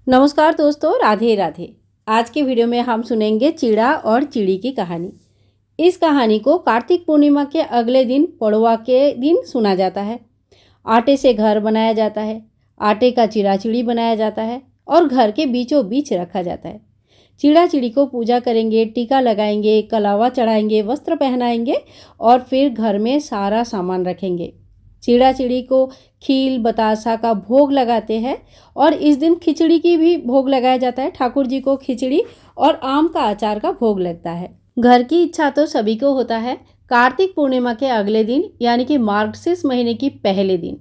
नमस्कार दोस्तों, राधे राधे। आज के वीडियो में हम सुनेंगे चिड़ा और चिड़ी की कहानी। इस कहानी को कार्तिक पूर्णिमा के अगले दिन पड़वा के दिन सुना जाता है। आटे से घर बनाया जाता है, आटे का चिड़ा चिड़ी बनाया जाता है और घर के बीचों बीच रखा जाता है। चिड़ा चिड़ी को पूजा करेंगे, टीका लगाएंगे, कलावा चढ़ाएंगे, वस्त्र पहनाएंगे और फिर घर में सारा सामान रखेंगे। चिड़ा चिड़ी को खील बतासा का भोग लगाते हैं और इस दिन खिचड़ी की भी भोग लगाया जाता है। ठाकुर जी को खिचड़ी और आम का अचार का भोग लगता है। घर की इच्छा तो सभी को होता है। कार्तिक पूर्णिमा के अगले दिन यानी कि मार्गशीर्ष महीने की पहले दिन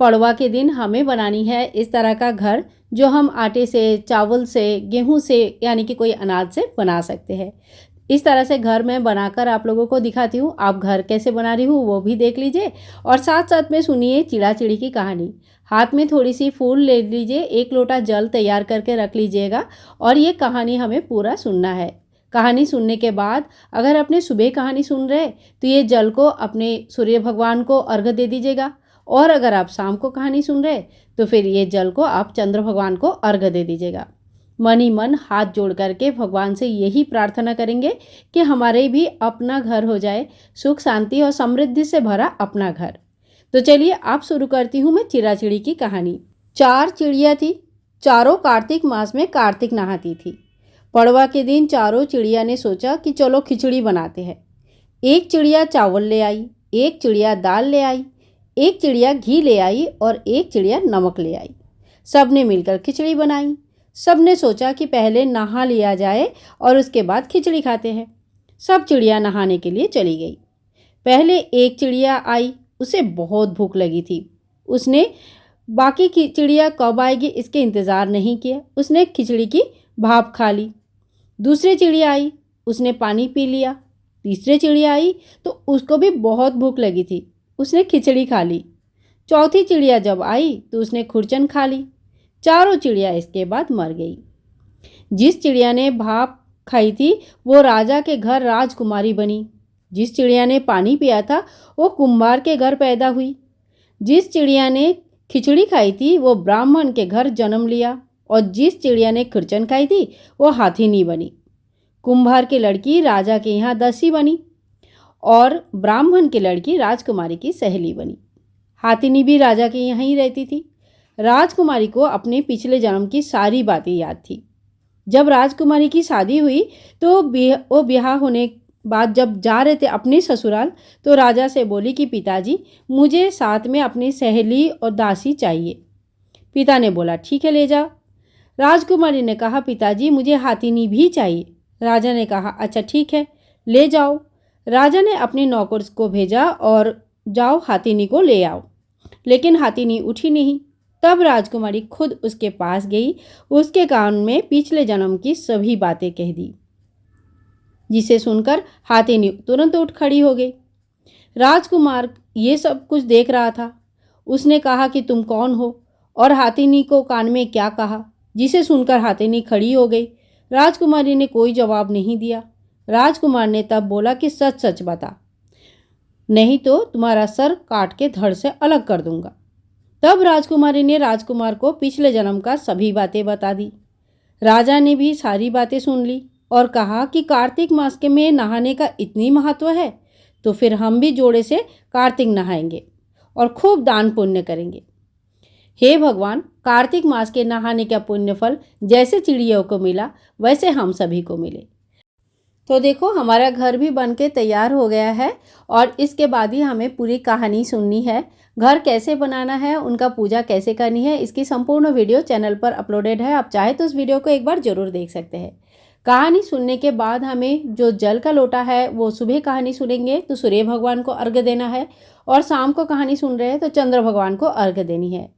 पड़वा के दिन हमें बनानी है इस तरह का घर जो हम आटे से, चावल से, गेहूं से यानी कि कोई अनाज से बना सकते हैं। इस तरह से घर मैं बनाकर आप लोगों को दिखाती हूँ। आप घर कैसे बना रही हूँ वो भी देख लीजिए और साथ साथ में सुनिए चिड़ा चिड़ी की कहानी। हाथ में थोड़ी सी फूल ले लीजिए, 1 लोटा जल तैयार करके रख लीजिएगा और ये कहानी हमें पूरा सुनना है। कहानी सुनने के बाद अगर अपने सुबह कहानी सुन रहे तो ये जल को अपने सूर्य भगवान को अर्घ्य दे दीजिएगा और अगर आप शाम को कहानी सुन रहे तो फिर ये जल को आप चंद्र भगवान को अर्घ्य दे दीजिएगा। मन ही मन हाथ जोड़ करके भगवान से यही प्रार्थना करेंगे कि हमारे भी अपना घर हो जाए, सुख शांति और समृद्धि से भरा अपना घर। तो चलिए आप शुरू करती हूँ मैं चिड़ा चिड़ी की कहानी। 4 चिड़िया थी, चारों कार्तिक मास में कार्तिक नहाती थी। पड़वा के दिन चारों चिड़िया ने सोचा कि चलो खिचड़ी बनाते हैं। एक चिड़िया चावल ले आई, एक चिड़िया दाल ले आई, एक चिड़िया घी ले आई और एक चिड़िया नमक ले आई। सब ने मिलकर खिचड़ी बनाई। सब ने सोचा कि पहले नहा लिया जाए और उसके बाद खिचड़ी खाते हैं। सब चिड़िया नहाने के लिए चली गई। पहले एक चिड़िया आई, उसे बहुत भूख लगी थी। उसने बाकी की चिड़िया कब आएगी इसके इंतज़ार नहीं किया, उसने खिचड़ी की भाप खा ली। दूसरी चिड़िया आई, उसने पानी पी लिया। तीसरी चिड़िया आई तो उसको भी बहुत भूख लगी थी, उसने खिचड़ी खा ली। चौथी चिड़िया जब आई तो उसने खुरचन खा ली। चारों चिड़िया इसके बाद मर गई। जिस चिड़िया ने भाप खाई थी वो राजा के घर राजकुमारी बनी। जिस चिड़िया ने पानी पिया था वो कुम्हार के घर पैदा हुई। जिस चिड़िया ने खिचड़ी खाई थी वो ब्राह्मण के घर जन्म लिया और जिस चिड़िया ने खुरचन खाई थी वो हाथिनी बनी। कुम्हार की लड़की राजा के यहाँ दासी बनी और ब्राह्मण की लड़की राजकुमारी की सहेली बनी। हाथिनी भी राजा के यहाँ ही रहती थी। राजकुमारी को अपने पिछले जन्म की सारी बातें याद थी। जब राजकुमारी की शादी हुई तो वो ब्याह होने बाद जब जा रहे थे अपने ससुराल तो राजा से बोली कि पिताजी मुझे साथ में अपनी सहेली और दासी चाहिए। पिता ने बोला ठीक है ले जाओ। राजकुमारी ने कहा पिताजी मुझे हाथिनी भी चाहिए। राजा ने कहा अच्छा ठीक है ले जाओ। राजा ने अपने नौकर को भेजा और जाओ हाथिनी को ले आओ, लेकिन हाथिनी उठी नहीं। तब राजकुमारी खुद उसके पास गई, उसके कान में पिछले जन्म की सभी बातें कह दी, जिसे सुनकर हाथिनी तुरंत उठ खड़ी हो गई। राजकुमार ये सब कुछ देख रहा था। उसने कहा कि तुम कौन हो और हाथिनी को कान में क्या कहा, जिसे सुनकर हाथिनी खड़ी हो गई। राजकुमारी ने कोई जवाब नहीं दिया। राजकुमार ने तब बोला कि सच सच बता, नहीं तो तुम्हारा सर काट के धड़ से अलग कर दूंगा। तब राजकुमारी ने राजकुमार को पिछले जन्म का सभी बातें बता दी। राजा ने भी सारी बातें सुन ली और कहा कि कार्तिक मास के में नहाने का इतनी महत्व है तो फिर हम भी जोड़े से कार्तिक नहाएंगे और खूब दान पुण्य करेंगे। हे भगवान, कार्तिक मास के नहाने का पुण्य फल जैसे चिड़ियों को मिला वैसे हम सभी को मिले। तो देखो हमारा घर भी बन के तैयार हो गया है और इसके बाद ही हमें पूरी कहानी सुननी है। घर कैसे बनाना है, उनका पूजा कैसे करनी है, इसकी संपूर्ण वीडियो चैनल पर अपलोडेड है। आप चाहे तो उस वीडियो को एक बार ज़रूर देख सकते हैं। कहानी सुनने के बाद हमें जो जल का लोटा है वो सुबह कहानी सुनेंगे तो सूर्य भगवान को अर्घ्य देना है और शाम को कहानी सुन रहे हैं तो चंद्र भगवान को अर्घ्य देनी है।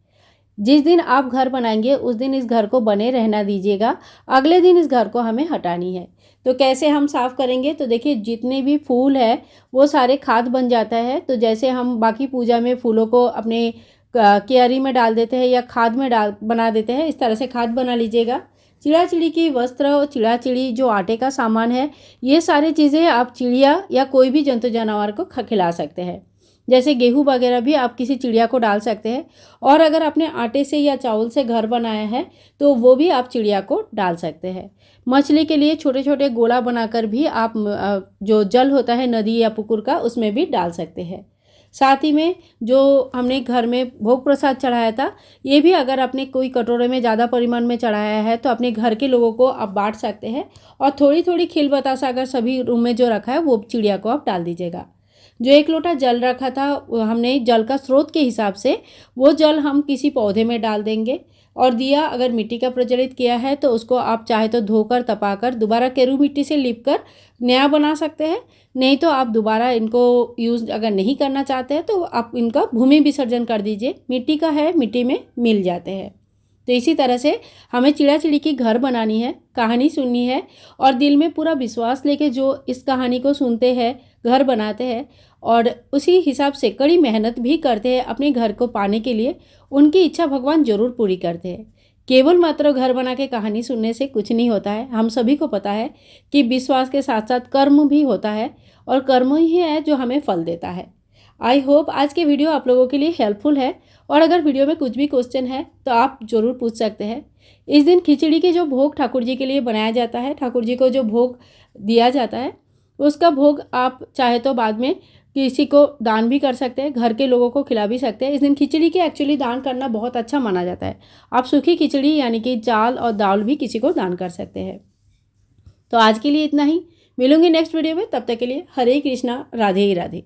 जिस दिन आप घर बनाएंगे उस दिन इस घर को बने रहना दीजिएगा, अगले दिन इस घर को हमें हटानी है। तो कैसे हम साफ़ करेंगे, तो देखिए जितने भी फूल है वो सारे खाद बन जाता है। तो जैसे हम बाकी पूजा में फूलों को अपने क्यारी में डाल देते हैं या खाद में बना देते हैं, इस तरह से खाद बना लीजिएगा। चिड़ा चिड़ी की वस्त्र और चिड़ा चिड़ी जो आटे का सामान है, ये सारी चीज़ें आप चिड़िया या कोई भी जंतु जानवर को खिला सकते हैं। जैसे गेहूँ वगैरह भी आप किसी चिड़िया को डाल सकते हैं। और अगर आपने आटे से या चावल से घर बनाया है तो वो भी आप चिड़िया को डाल सकते हैं। मछली के लिए छोटे छोटे गोला बनाकर भी आप जो जल होता है नदी या पुकुर का उसमें भी डाल सकते हैं। साथ ही में जो हमने घर में भोग प्रसाद चढ़ाया था, ये भी अगर आपने कोई कटोरे में ज़्यादा परिमाण में चढ़ाया है तो अपने घर के लोगों को आप बांट सकते हैं। और थोड़ी थोड़ी खील बतासा अगर सभी रूम में जो रखा है वो चिड़िया को आप डाल दीजिएगा। जो 1 लोटा जल रखा था हमने जल का स्रोत के हिसाब से वो जल हम किसी पौधे में डाल देंगे। और दिया अगर मिट्टी का प्रज्वलित किया है तो उसको आप चाहे तो धोकर तपाकर दोबारा केरू मिट्टी से लिप कर नया बना सकते हैं। नहीं तो आप दोबारा इनको यूज़ अगर नहीं करना चाहते हैं तो आप इनका भूमि विसर्जन कर दीजिए। मिट्टी का है, मिट्टी में मिल जाते हैं। तो इसी तरह से हमें चिड़ा चिड़ी की घर बनानी है, कहानी सुननी है और दिल में पूरा विश्वास लेके जो इस कहानी को सुनते हैं, घर बनाते हैं और उसी हिसाब से कड़ी मेहनत भी करते हैं अपने घर को पाने के लिए, उनकी इच्छा भगवान जरूर पूरी करते हैं। केवल मात्र घर बना के कहानी सुनने से कुछ नहीं होता है। हम सभी को पता है कि विश्वास के साथ साथ कर्म भी होता है और कर्म ही है जो हमें फल देता है। आई होप आज के वीडियो आप लोगों के लिए हेल्पफुल है और अगर वीडियो में कुछ भी क्वेश्चन है तो आप ज़रूर पूछ सकते हैं। इस दिन खिचड़ी के जो भोग ठाकुर जी के लिए बनाया जाता है, ठाकुर जी को जो भोग दिया जाता है उसका भोग आप चाहे तो बाद में किसी को दान भी कर सकते हैं, घर के लोगों को खिला भी सकते हैं। इस दिन खिचड़ी के एक्चुअली दान करना बहुत अच्छा माना जाता है। आप सूखी खिचड़ी यानी कि चाल और दाल भी किसी को दान कर सकते हैं। तो आज के लिए इतना ही, मिलूंगी नेक्स्ट वीडियो में। तब तक के लिए हरे कृष्णा, राधे राधे।